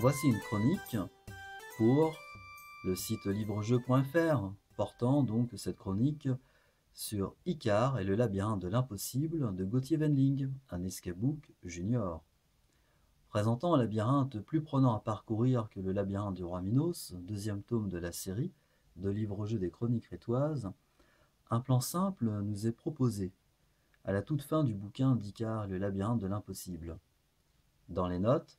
Voici une chronique pour le site librejeu.fr, portant donc cette chronique sur Icare et le labyrinthe de l'impossible de Gauthier Wendling, un escape book junior. Présentant un labyrinthe plus prenant à parcourir que le labyrinthe du roi Minos, deuxième tome de la série de livres-jeux des chroniques rétoises, un plan simple nous est proposé à la toute fin du bouquin d'Icare et le labyrinthe de l'impossible. Dans les notes,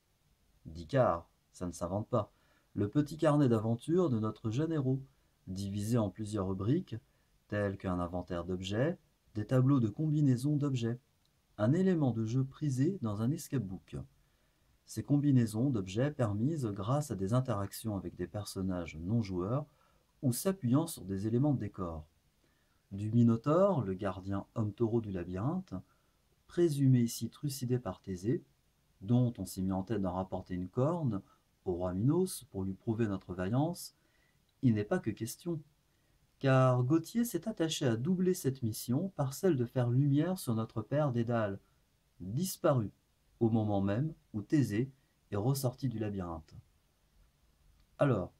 d'Icare, ça ne s'invente pas, le petit carnet d'aventure de notre jeune héros, divisé en plusieurs rubriques, telles qu'un inventaire d'objets, des tableaux de combinaison d'objets, un élément de jeu prisé dans un escape book. Ces combinaisons d'objets permises grâce à des interactions avec des personnages non-joueurs ou s'appuyant sur des éléments de décor. Du Minotaure, le gardien homme-taureau du labyrinthe, présumé ici trucidé par Thésée, dont on s'est mis en tête d'en rapporter une corne au roi Minos pour lui prouver notre vaillance, il n'est pas que question, car Gauthier s'est attaché à doubler cette mission par celle de faire lumière sur notre père Dédale, disparu au moment même où Thésée est ressorti du labyrinthe. Alors,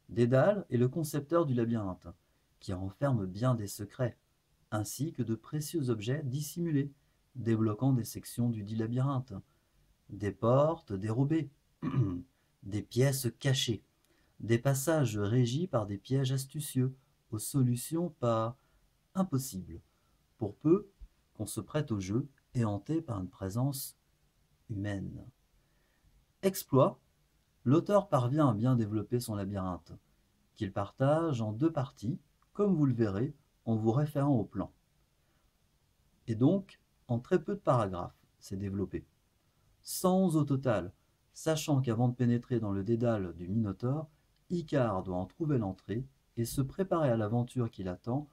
Dédale est le concepteur du labyrinthe, qui renferme bien des secrets, ainsi que de précieux objets dissimulés, débloquant des sections du dit labyrinthe, des portes dérobées, des pièces cachées, des passages régis par des pièges astucieux, aux solutions pas impossibles, pour peu qu'on se prête au jeu et hanté par une présence humaine. Exploit, l'auteur parvient à bien développer son labyrinthe, qu'il partage en deux parties, comme vous le verrez en vous référant au plan. Et donc, en très peu de paragraphes, c'est développé. 100 au total, sachant qu'avant de pénétrer dans le dédale du Minotaure, Icare doit en trouver l'entrée et se préparer à l'aventure qui l'attend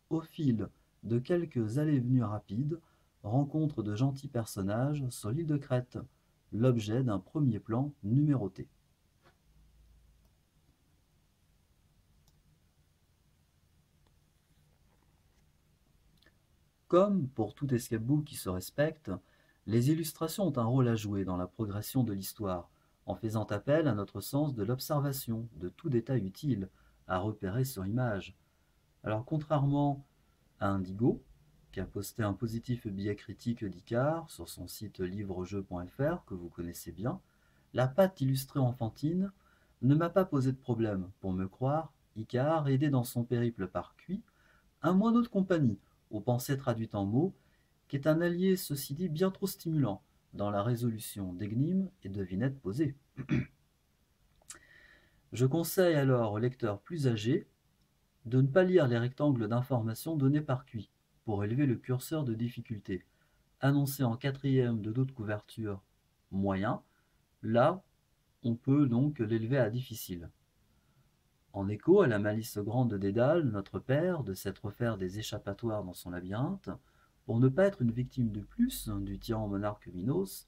au fil de quelques allées-venues rapides, rencontre de gentils personnages sur l'île de Crète, l'objet d'un premier plan numéroté. Comme pour tout escape book qui se respecte, les illustrations ont un rôle à jouer dans la progression de l'histoire, en faisant appel à notre sens de l'observation, de tout détail utile à repérer sur image. Alors contrairement à Indigo, qui a posté un positif billet critique d'Icare sur son site livrejeu.fr, que vous connaissez bien, la patte illustrée enfantine ne m'a pas posé de problème. Pour me croire, Icare, aidé dans son périple par Cui, un moineau de compagnie, aux pensées traduites en mots, qui est un allié, ceci dit, bien trop stimulant dans la résolution d'énigmes et devinettes posées. Je conseille alors aux lecteurs plus âgés de ne pas lire les rectangles d'informations donnés par Cui pour élever le curseur de difficulté, annoncé en quatrième de dos de couverture moyen. Là, on peut donc l'élever à difficile. En écho à la malice grande de Dédale, notre père, de s'être offert des échappatoires dans son labyrinthe, pour ne pas être une victime de plus du tyran monarque Minos,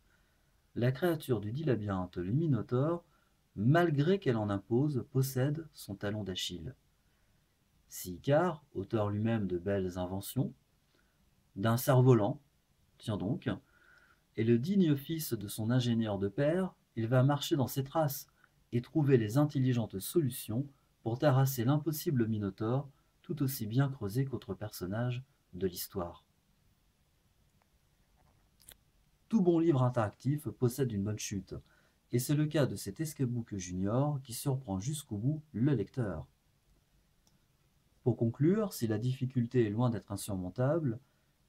la créature du dit labyrinthe, le Minotaure, malgré qu'elle en impose, possède son talon d'Achille. Si Icare, auteur lui-même de belles inventions, d'un cerf-volant, tiens donc, est le digne fils de son ingénieur de père, il va marcher dans ses traces et trouver les intelligentes solutions pour terrasser l'impossible Minotaure, tout aussi bien creusé qu'autre personnage de l'histoire. Tout bon livre interactif possède une bonne chute, et c'est le cas de cet escape book junior qui surprend jusqu'au bout le lecteur. Pour conclure, si la difficulté est loin d'être insurmontable,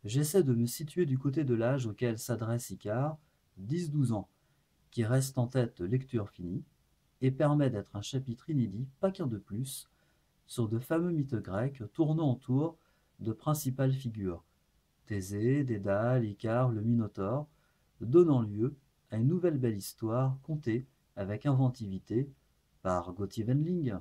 j'essaie de me situer du côté de l'âge auquel s'adresse Icare, 10-12 ans, qui reste en tête lecture finie, et permet d'être un chapitre inédit, pas qu'un de plus, sur de fameux mythes grecs tournant autour de principales figures, Thésée, Dédale, Icare, le Minotaure, donnant lieu à une nouvelle belle histoire contée avec inventivité par Gauthier Wendling.